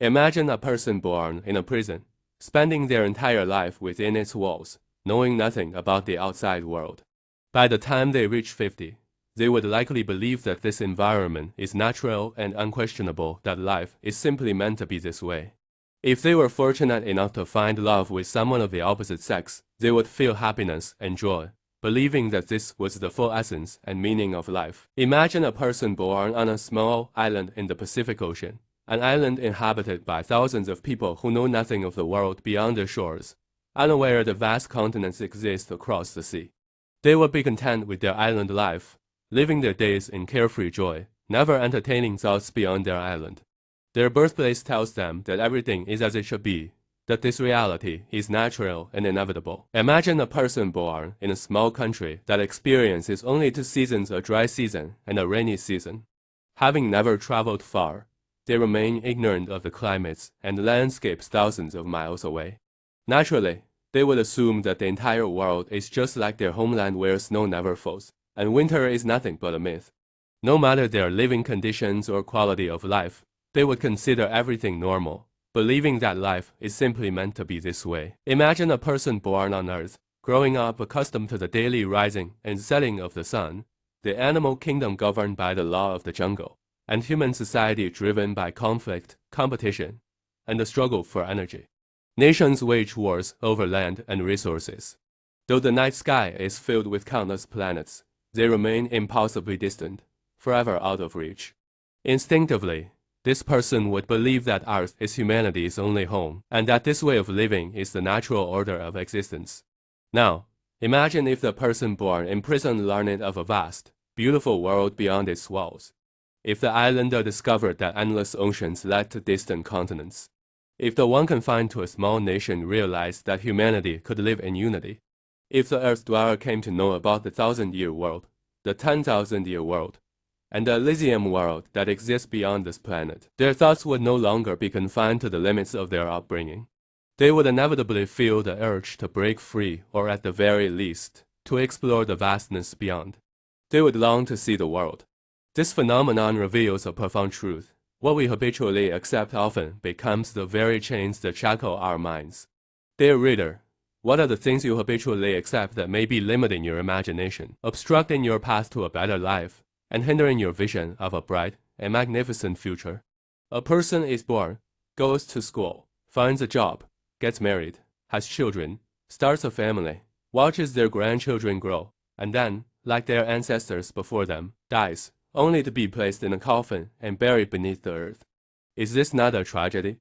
Imagine a person born in a prison, spending their entire life within its walls, knowing nothing about the outside world. By the time they reach 50, they would likely believe that this environment is natural and unquestionable, that life is simply meant to be this way. If they were fortunate enough to find love with someone of the opposite sex, they would feel happiness and joy, believing that this was the full essence and meaning of life. Imagine a person born on a small island in the Pacific Ocean, an island inhabited by thousands of people who know nothing of the world beyond their shores, unaware that vast continents exist across the sea. They would be content with their island life, living their days in carefree joy, never entertaining thoughts beyond their island. Their birthplace tells them that everything is as it should be, that this reality is natural and inevitable. Imagine a person born in a small country that experiences only 2 seasons, a dry season and a rainy season. Having never traveled far, they remain ignorant of the climates and landscapes thousands of miles away. Naturally, they would assume that the entire world is just like their homeland where snow never falls, and winter is nothing but a myth. No matter their living conditions or quality of life, they would consider everything normal, believing that life is simply meant to be this way. Imagine a person born on Earth, growing up accustomed to the daily rising and setting of the sun, the animal kingdom governed by the law of the jungle, and human society driven by conflict, competition, and the struggle for energy. Nations wage wars over land and resources. Though the night sky is filled with countless planets, they remain impossibly distant, forever out of reach. Instinctively, this person would believe that Earth is humanity's only home, and that this way of living is the natural order of existence. Now, imagine if the person born in prison learned of a vast, beautiful world beyond its walls. If the islander discovered that endless oceans led to distant continents. If the one confined to a small nation realized that humanity could live in unity. If the Earth dweller came to know about the 1,000-year world, the 10,000-year world, and the Elysium world that exists beyond this planet, their thoughts would no longer be confined to the limits of their upbringing. They would inevitably feel the urge to break free, or at the very least, to explore the vastness beyond. They would long to see the world. This phenomenon reveals a profound truth. What we habitually accept often becomes the very chains that shackle our minds. Dear reader, what are the things you habitually accept that may be limiting your imagination, obstructing your path to a better life, and hindering your vision of a bright and magnificent future? A person is born, goes to school, finds a job, gets married, has children, starts a family, watches their grandchildren grow, and then, like their ancestors before them, dies, only to be placed in a coffin and buried beneath the earth. Is this not a tragedy?